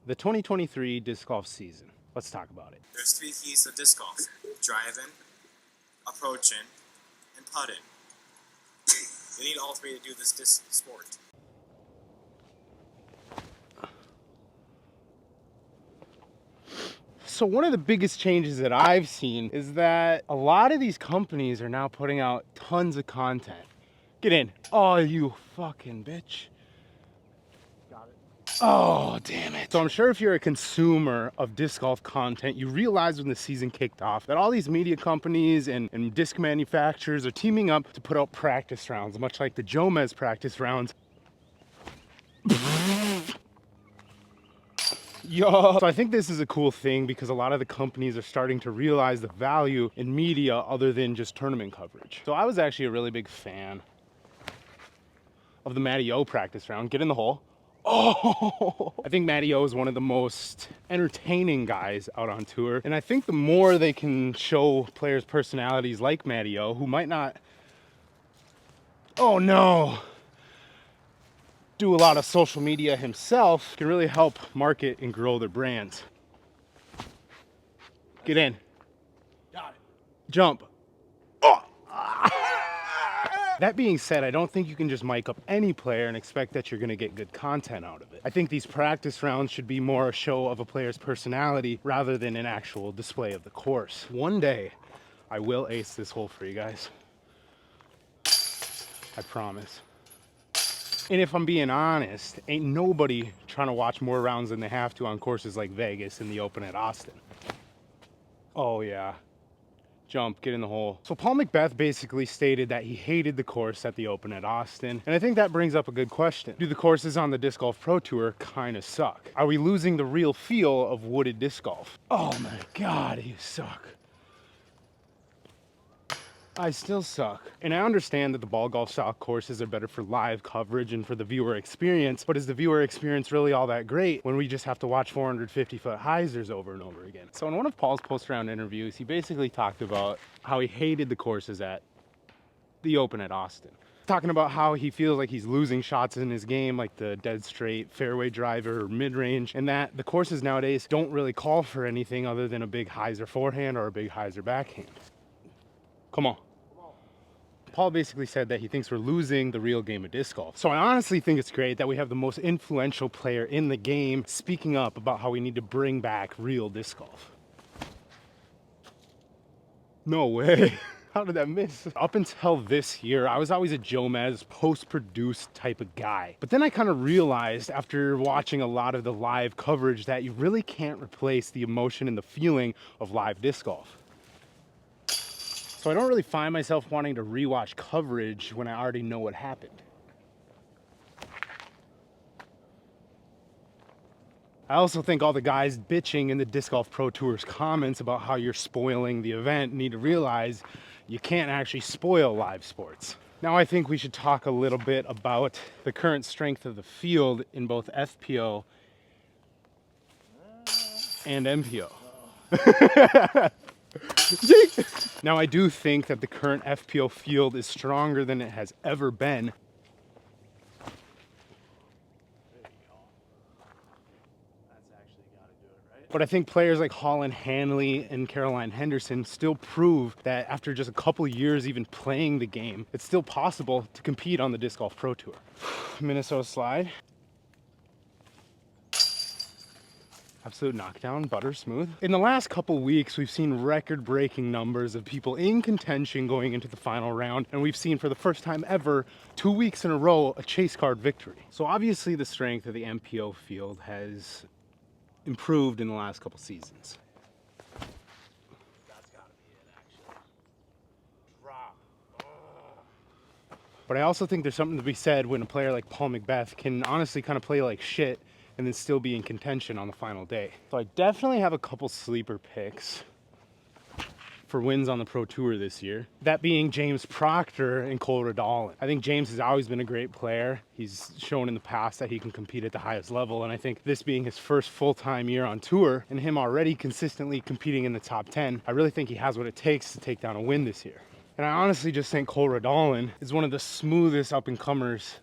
The 2023 disc golf season. Let's talk about it. There's 3 keys to disc golf: driving, approaching, and putting. You need all 3 to do this disc sport. So one of the biggest changes that I've seen is that a lot of these companies are now putting out tons of content. Get in. Oh, you fucking bitch. Got it. Oh, damn it. So I'm sure if you're a consumer of disc golf content, you realize when the season kicked off that all these media companies and disc manufacturers are teaming up to put out practice rounds, much like the Jomez practice rounds. Yo. So I think this is a cool thing because a lot of the companies are starting to realize the value in media other than just tournament coverage. So I was actually a really big fan of the Matty O practice round. Get in the hole. Oh, I think Matty O is one of the most entertaining guys out on tour. And I think the more they can show players' personalities like Matty O, who might not, oh no, do a lot of social media himself, can really help market and grow their brands. Get in. Got it. Jump. Oh. That being said, I don't think you can just mic up any player and expect that you're going to get good content out of it. I think these practice rounds should be more a show of a player's personality rather than an actual display of the course. One day, I will ace this hole for you guys. I promise. And if I'm being honest, ain't nobody trying to watch more rounds than they have to on courses like Vegas and the Open at Austin. Oh yeah. Jump, get in the hole. So Paul McBeth basically stated that he hated the course at the Open at Austin. And I think that brings up a good question. Do the courses on the Disc Golf Pro Tour kind of suck? Are we losing the real feel of wooded disc golf? Oh my God, you suck. I still suck. And I understand that the ball golf style courses are better for live coverage and for the viewer experience, but is the viewer experience really all that great when we just have to watch 450-foot hyzers over and over again? So in one of Paul's post-round interviews, he basically talked about how he hated the courses at the Open at Austin. Talking about how he feels like he's losing shots in his game, like the dead straight fairway driver or mid-range, and that the courses nowadays don't really call for anything other than a big hyzer forehand or a big hyzer backhand. Come on. Paul basically said that he thinks we're losing the real game of disc golf. So I honestly think it's great that we have the most influential player in the game speaking up about how we need to bring back real disc golf. No way. How did that miss? Up until this year, I was always a Jomez post-produced type of guy. But then I kind of realized after watching a lot of the live coverage that you really can't replace the emotion and the feeling of live disc golf. So I don't really find myself wanting to rewatch coverage when I already know what happened. I also think all the guys bitching in the Disc Golf Pro Tour's comments about how you're spoiling the event need to realize you can't actually spoil live sports. Now I think we should talk a little bit about the current strength of the field in both FPO and MPO. Now I do think that the current FPO field is stronger than it has ever been. There you go. That's actually got to do it, right? But I think players like Holland Hanley and Caroline Henderson still prove that after just a couple years even playing the game, it's still possible to compete on the Disc Golf Pro Tour. Minnesota slide. Absolute knockdown, butter smooth. In the last couple weeks, we've seen record-breaking numbers of people in contention going into the final round, and we've seen for the first time ever, 2 weeks in a row, a chase card victory. So obviously the strength of the MPO field has improved in the last couple seasons. That's gotta be it, actually. Drop. But I also think there's something to be said when a player like Paul McBeth can honestly kind of play like shit and then still be in contention on the final day. So I definitely have a couple sleeper picks for wins on the Pro Tour this year. That being James Proctor and Cole Redolin. I think James has always been a great player. He's shown in the past that he can compete at the highest level, and I think this being his first full-time year on tour and him already consistently competing in the top 10, I really think he has what it takes to take down a win this year. And I honestly just think Cole Redolin is one of the smoothest up-and-comers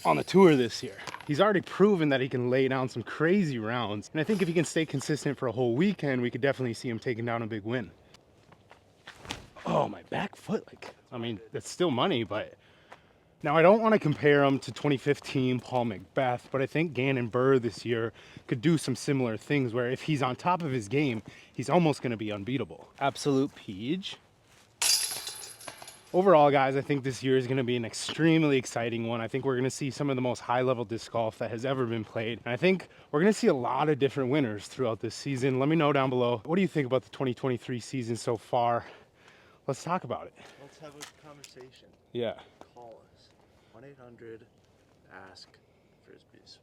on the tour this year. He's already proven that he can lay down some crazy rounds. And I think if he can stay consistent for a whole weekend, we could definitely see him taking down a big win. Oh, my back foot, like, I mean, that's still money, but now I don't want to compare him to 2015 Paul McBeth, but I think Gannon Burr this year could do some similar things where if he's on top of his game, he's almost going to be unbeatable. Absolute Peach. Overall, guys, I think this year is going to be an extremely exciting one. I think we're going to see some of the most high-level disc golf that has ever been played. And I think we're going to see a lot of different winners throughout this season. Let me know down below. What do you think about the 2023 season so far? Let's talk about it. Let's have a conversation. Yeah. Call us. 1-800-ASK Frisbees.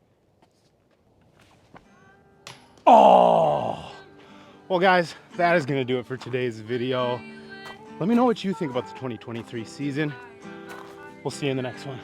Oh! Well, guys, that is going to do it for today's video. Let me know what you think about the 2023 season. We'll see you in the next one.